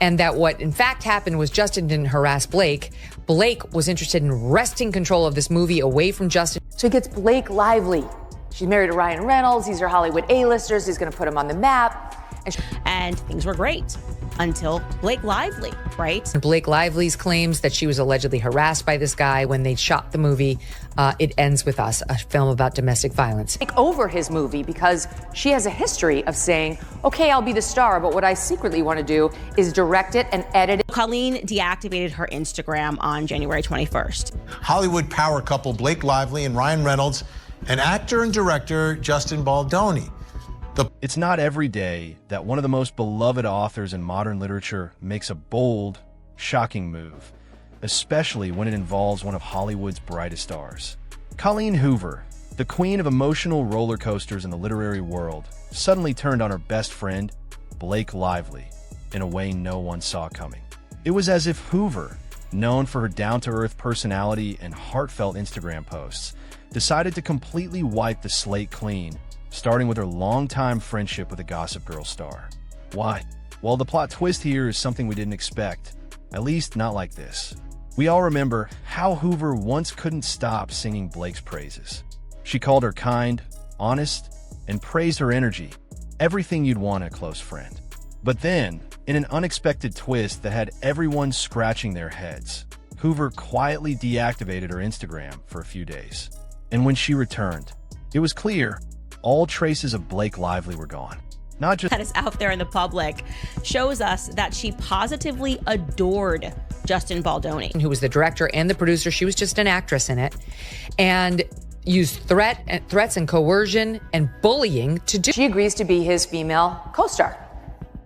And that what in fact happened was Justin didn't harass Blake. Blake was interested in wresting control of this movie away from Justin. So he gets Blake Lively. She's married to Ryan Reynolds. These are Hollywood A-listers. He's going to put him on the map. And things were great until Blake Lively, right? Blake Lively's claims that she was allegedly harassed by this guy when they shot the movie It Ends With Us, a film about domestic violence. Take over his movie because she has a history of saying, okay, I'll be the star, but what I secretly want to do is direct it and edit it. Colleen deactivated her Instagram on January 21st. Hollywood power couple Blake Lively and Ryan Reynolds and actor and director Justin Baldoni. It's not every day that one of the most beloved authors in modern literature makes a bold, shocking move, especially when it involves one of Hollywood's brightest stars. Colleen Hoover, the queen of emotional roller coasters in the literary world, suddenly turned on her best friend, Blake Lively, in a way no one saw coming. It was as if Hoover, known for her down-to-earth personality and heartfelt Instagram posts, decided to completely wipe the slate clean, starting with her longtime friendship with a Gossip Girl star. Why? Well, the plot twist here is something we didn't expect, at least not like this. We all remember how Hoover once couldn't stop singing Blake's praises. She called her kind, honest, and praised her energy, everything you'd want in a close friend. But then, in an unexpected twist that had everyone scratching their heads, Hoover quietly deactivated her Instagram for a few days. And when she returned, it was clear all traces of Blake Lively were gone. Not just that is out there in the public shows us that she positively adored Justin Baldoni, who was the director and the producer. She was just an actress in it, and used threats and coercion and bullying to do. She agrees to be his female co-star.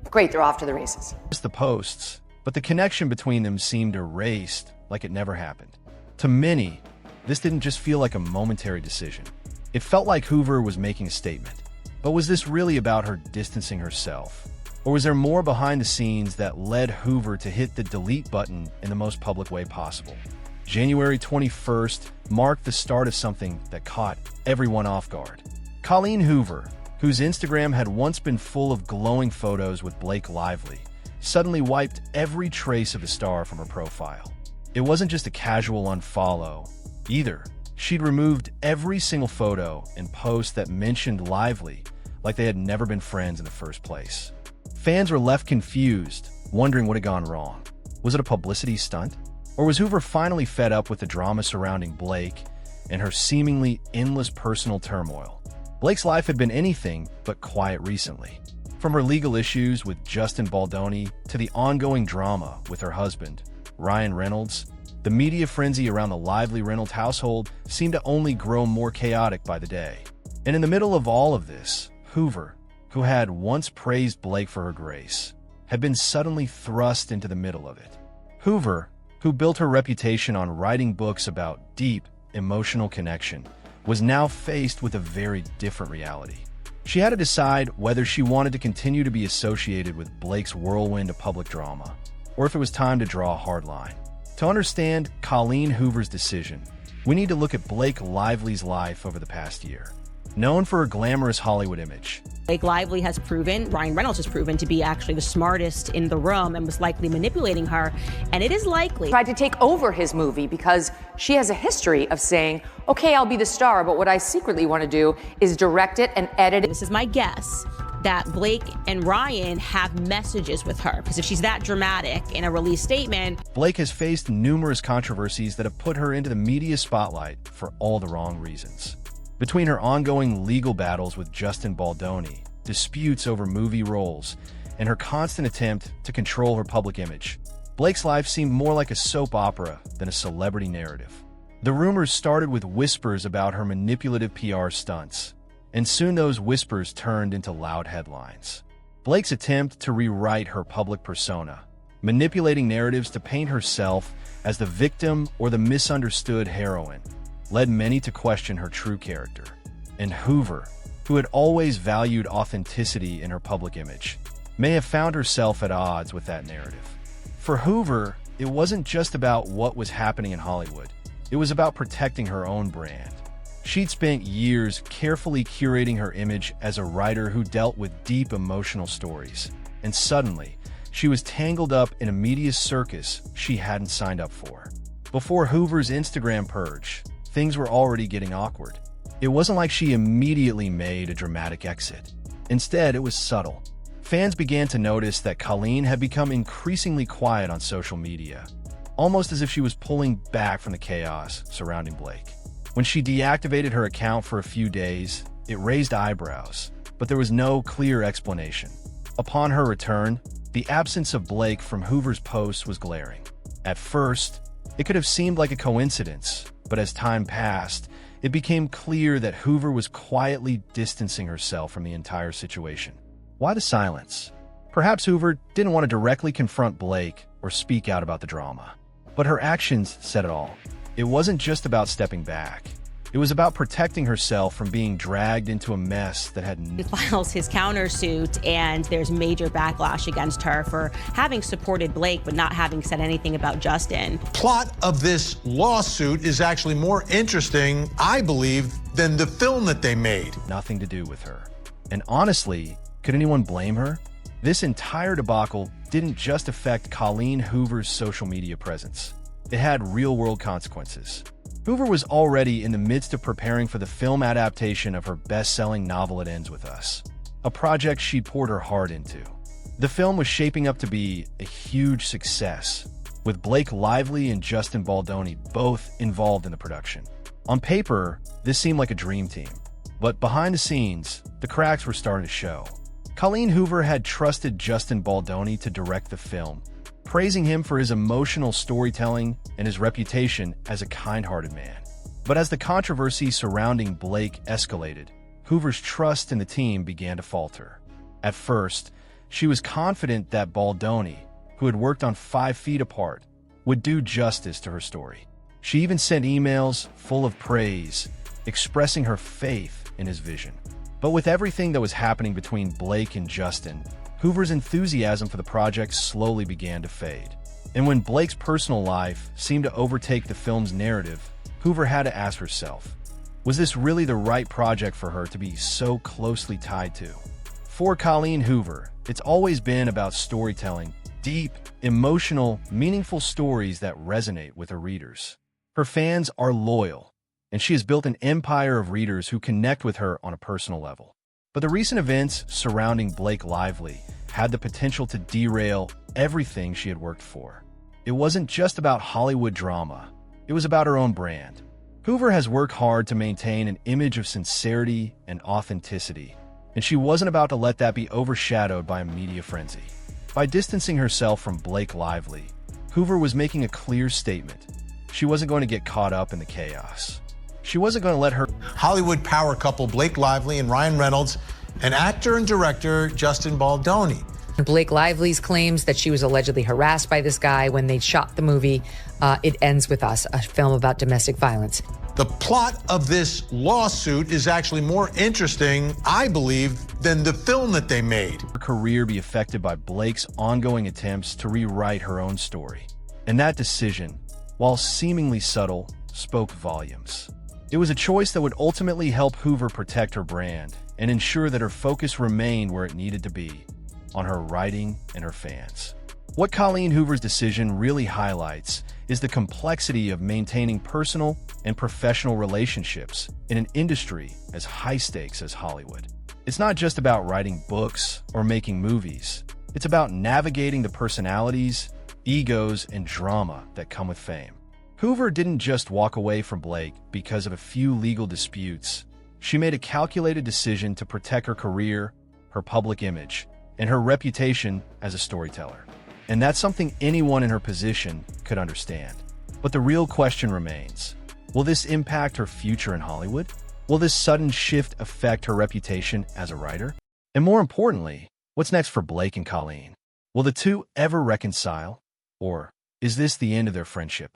Great, they're off to the races. The posts, but the connection between them seemed erased like it never happened. To many, this didn't just feel like a momentary decision. It felt like Hoover was making a statement. But was this really about her distancing herself? Or was there more behind the scenes that led Hoover to hit the delete button in the most public way possible? January 21st marked the start of something that caught everyone off guard. Colleen Hoover, whose Instagram had once been full of glowing photos with Blake Lively, suddenly wiped every trace of the star from her profile. It wasn't just a casual unfollow, either. She'd removed every single photo and post that mentioned Lively, like they had never been friends in the first place. Fans were left confused, wondering what had gone wrong. Was it a publicity stunt? Or was Hoover finally fed up with the drama surrounding Blake and her seemingly endless personal turmoil? Blake's life had been anything but quiet recently. From her legal issues with Justin Baldoni to the ongoing drama with her husband, Ryan Reynolds, the media frenzy around the Lively Reynolds household seemed to only grow more chaotic by the day. And in the middle of all of this, Hoover, who had once praised Blake for her grace, had been suddenly thrust into the middle of it. Hoover, who built her reputation on writing books about deep, emotional connection, was now faced with a very different reality. She had to decide whether she wanted to continue to be associated with Blake's whirlwind of public drama, or if it was time to draw a hard line. To understand Colleen Hoover's decision, we need to look at Blake Lively's life over the past year. Known for her glamorous Hollywood image, Blake Lively has proven, Ryan Reynolds has proven to be actually the smartest in the room and was likely manipulating her. And it is likely tried to take over his movie because she has a history of saying, okay, I'll be the star, but what I secretly want to do is direct it and edit it. This is my guess, that Blake and Ryan have messages with her, because if she's that dramatic in a release statement. Blake has faced numerous controversies that have put her into the media spotlight for all the wrong reasons. Between her ongoing legal battles with Justin Baldoni, disputes over movie roles, and her constant attempt to control her public image, Blake's life seemed more like a soap opera than a celebrity narrative. The rumors started with whispers about her manipulative PR stunts, and soon those whispers turned into loud headlines. Blake's attempt to rewrite her public persona, manipulating narratives to paint herself as the victim or the misunderstood heroine, led many to question her true character. And Hoover, who had always valued authenticity in her public image, may have found herself at odds with that narrative. For Hoover, it wasn't just about what was happening in Hollywood. It was about protecting her own brand. She'd spent years carefully curating her image as a writer who dealt with deep emotional stories, and suddenly, She was tangled up in a media circus she hadn't signed up for. Before Hoover's Instagram purge, things were already getting awkward. It wasn't like she immediately made a dramatic exit. Instead, it was subtle. Fans began to notice that Colleen had become increasingly quiet on social media, almost as if she was pulling back from the chaos surrounding Blake. When she deactivated her account for a few days, it raised eyebrows, but there was no clear explanation. Upon her return, the absence of Blake from Hoover's posts was glaring. At first, it could have seemed like a coincidence, but as time passed, it became clear that Hoover was quietly distancing herself from the entire situation. Why the silence? Perhaps Hoover didn't want to directly confront Blake or speak out about the drama. But her actions said it all. It wasn't just about stepping back. It was about protecting herself from being dragged into a mess that had He files his countersuit, and there's major backlash against her for having supported Blake but not having said anything about Justin. Plot of this lawsuit is actually more interesting, I believe, than the film that they made. nothing to do with her. And honestly, could anyone blame her? This entire debacle didn't just affect Colleen Hoover's social media presence. It had real-world consequences. Hoover was already in the midst of preparing for the film adaptation of her best-selling novel It Ends With Us, a project she'd poured her heart into. The film was shaping up to be a huge success, with Blake Lively and Justin Baldoni both involved in the production. On paper, this seemed like a dream team, but behind the scenes, the cracks were starting to show. Colleen Hoover had trusted Justin Baldoni to direct the film, praising him for his emotional storytelling and his reputation as a kind-hearted man. But as the controversy surrounding Blake escalated, Hoover's trust in the team began to falter. At first, she was confident that Baldoni, who had worked on 5 Feet Apart, would do justice to her story. She even sent emails full of praise, expressing her faith in his vision. But with everything that was happening between Blake and Justin, Hoover's enthusiasm for the project slowly began to fade. And when Blake's personal life seemed to overtake the film's narrative, Hoover had to ask herself, was this really the right project for her to be so closely tied to? For Colleen Hoover, it's always been about storytelling, deep, emotional, meaningful stories that resonate with her readers. Her fans are loyal, and she has built an empire of readers who connect with her on a personal level. But the recent events surrounding Blake Lively had the potential to derail everything she had worked for. It wasn't just about Hollywood drama. It was about her own brand. Hoover has worked hard to maintain an image of sincerity and authenticity, and she wasn't about to let that be overshadowed by a media frenzy. By distancing herself from Blake Lively, Hoover was making a clear statement. She wasn't going to get caught up in the chaos. She wasn't going to let her Hollywood power couple Blake Lively and Ryan Reynolds and actor and director Justin Baldoni. Blake Lively's claims that she was allegedly harassed by this guy when they shot the movie It Ends With Us, a film about domestic violence. The plot of this lawsuit is actually more interesting, I believe, than the film that they made. Her career be affected by Blake's ongoing attempts to rewrite her own story. And that decision, while seemingly subtle, spoke volumes. It was a choice that would ultimately help Hoover protect her brand and ensure that her focus remained where it needed to be, on her writing and her fans. What Colleen Hoover's decision really highlights is the complexity of maintaining personal and professional relationships in an industry as high-stakes as Hollywood. It's not just about writing books or making movies. It's about navigating the personalities, egos, and drama that come with fame. Hoover didn't just walk away from Blake because of a few legal disputes. She made a calculated decision to protect her career, her public image, and her reputation as a storyteller. And that's something anyone in her position could understand. But the real question remains, will this impact her future in Hollywood? Will this sudden shift affect her reputation as a writer? And more importantly, what's next for Blake and Colleen? Will the two ever reconcile? Or is this the end of their friendship?